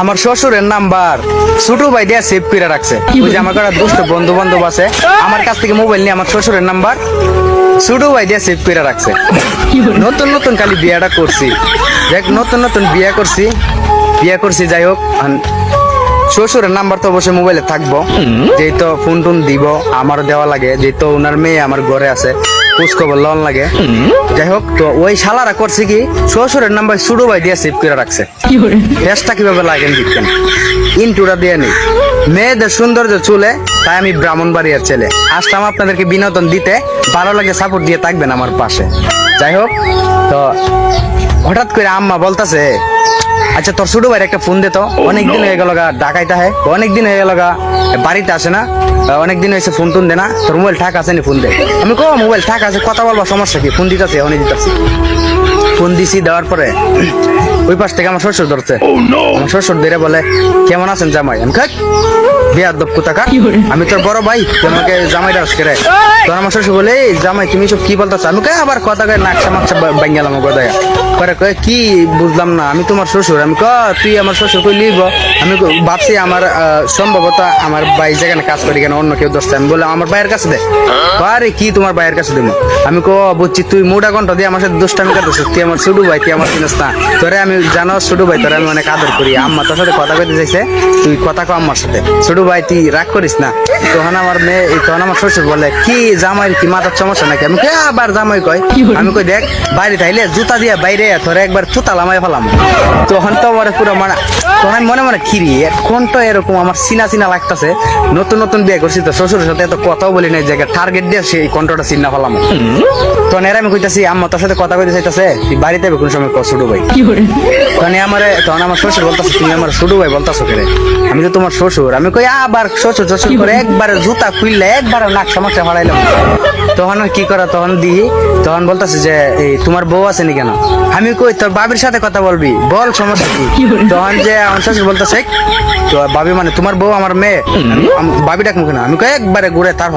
আমার শ্বশুরের নাম্বার ছোট ভাই দিয়ে সেভ করে রাখছে। ওই যে আমার একটা দুষ্ট বন্ধু বান্ধব আছে, আমার কাছ থেকে মোবাইল নিয়ে আমার শ্বশুরের নাম্বার ছোট ভাই দিয়ে সেভ করে রাখছে। নতুন নতুন খালি বিয়েটা করছি, দেখ নতুন নতুন বিয়ে করছি যাই হোক। শ্বশুরের নাম্বার তো অবশ্যই মোবাইলে থাকবো, যেহেতু ফোন টোন দিব আমারও দেওয়া লাগে, যেহেতু ওনার মেয়ে আমার ঘরে আছে, খোঁজ খবর লন লাগে। যাই হোক, তো ওই শালারা করছে কি শ্বশুরের নাম্বার ছোট ভাই দিয়ে সেভ করে রাখছে। ফেসটা কিভাবে লাগেন দেখতেন, ইন্টুরা দিয়ে নেই। মেয়েদের সৌন্দর্য চুলে, তাই আমি ব্রাহ্মণবাড়িয়ার ছেলে আসলাম আপনাদেরকে বিনোদন দিতে। ভালো লাগে সাপোর্ট দিয়ে থাকবেন আমার পাশে। যাই হোক, তো হঠাৎ করে আম্মা বলতেছে, আচ্ছা তোর ছোট ভাইয়ের একটা ফোন দে তো, অনেকদিন হয়ে গেল গা ঢাকাইতে হয়, অনেকদিন হয়ে গেল গা বাড়িতে আসে না, অনেকদিন হয়েছে ফোন টোন দে না, তোর মোবাইল ঠাক আছে নি, ফোন দে। আমি কো মোবাইল ঠাক আছে, কথা বলবো, সমস্যা কি, ফোন দিতেছে, এখনই দিতেছি। ফোন দিছি, দেওয়ার পরে ওই পাশ থেকে আমার শ্বশুর ধরছে। আমার শ্বশুর ধরে বলে, কেমন আছেন জামাই? আমি খাই বিয়ার দপ কোথাকা, আমি তোর বড় ভাই, তোমাকে জামাই ডাস করে। তোর আমার শ্বশুর বলে, এই জামাই তুমি সব কি বলতেছ? আমি কই আবার কথা কয়ে নাকশা মাকশা বাঙ্গালাম গদায় করে, কয়ে কি বুঝলাম না, আমি তোমার শ্বশুর। আমি তুই আমার শ্বশুর কই লিব? আমি ভাবছি আমার সম্ভবত আমার ভাই যেখানে কাজ করি কেন অন্য কেউ দোষটা। আমি বললাম আমার ভাইয়ের কাছে দে। আরে কি তোমার ভাইয়ের কাছে দেবো? আমি বুঝছি তুই মোটা ঘন্টা দিয়ে আমার সাথে দুষ্টামি করতেছিস, তুই আমার ছোট ভাই, তুই আমার চিনিস না। তোরে আমি জানো ছোট ভাই, তোরে আমি অনেক আদর করি। আম্মা তোর সাথে কথা কইতে চাইছে, তুই কথা কো আম্মার সাথে, ছোট ভাই তুই রাগ করিস না। তখন আমার মেয়ে, তখন আমার শ্বশুর বলে, কি জামাই কি মাথার সমস্যা নাকি? আমি আবার জামাই কয়। আমি কই দেখ বাইরে থাইলে জুতা দিয়ে বাইরে তোরে একবার থুতা লামাই ফেলাম। তখন তো আমার পুরো মানে, তখন আমি মনে মনে খিরি এখন তো এরকম আমার চিনা চিনা লাগতেছে। নতুন নতুন বিয়ে করছি তো শ্বশুরের সাথে এত কথাও বলি না, জায়গায় টার্গেট দিয়ে সেই কন্ট্রোলটা চিনা ফেলাম। তখন এর আমি কইতাছি, আম্মা তোর সাথে কথা কইতে চাইতেছে, তুই বাড়িতে কোন সময় ছোট ভাই। তখন আমার শ্বশুর বলতেছে, তুমি আমার ছোট ভাই বলতেছো কেন? আমি তো তোমার শ্বশুর। আমি কই আবার শ্বশুর শ্বশুর করে একবারে জুতা খুললে একবারে নাক সমস্যা ফাড়াইলাম। তখন কি করা, তখন তখন বলতেছে যে এই তোমার বউ আছে নি কেন? আমি কই তোর বাবির সাথে কথা বলবি, বল সমস্যা কি? তখন যে আমার শ্বশুর বলতেছে, তো বাবি মানে তোমার বউ আমার মেয়ে, বাবি ডাক মুখে না। আমি কই একবারে ঘুরে তার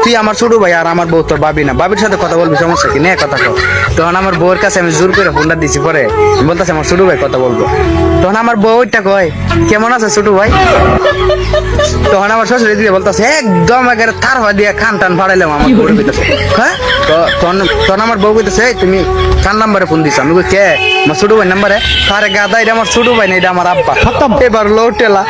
তুই আমার ছোট ভাই আর আমার বউ তোর বাবি না, বাবির সাথে কথা বলবি, সমস্যা কি, নে কথা কর। তখন আমার বউয়ের কাছে আমি জোর করে ফোনটা দিছি, পরে বলতেছে আমার ছোট ভাই কথা বলবো। তখন আমার বউ ওইটা কয়, কেমন আছে ছোট ভাই? তখন আমার শ্বশুর দিয়ে বলতেছে, একদম একেবারে তার হওয়া দিয়ে খান টান ফাড়াইলাম আমার বউ কইতেছে। হ্যাঁ, তখন আমার বউ কইতেছে, তুমি কার নাম্বারে ফোন দিছো? আমি কই কে, আমার ছোট ভাই নাম্বারে। আরে গাদা, এটা আমার ছোট ভাই না, এটা আমার আব্বা। এবার লোটেলা।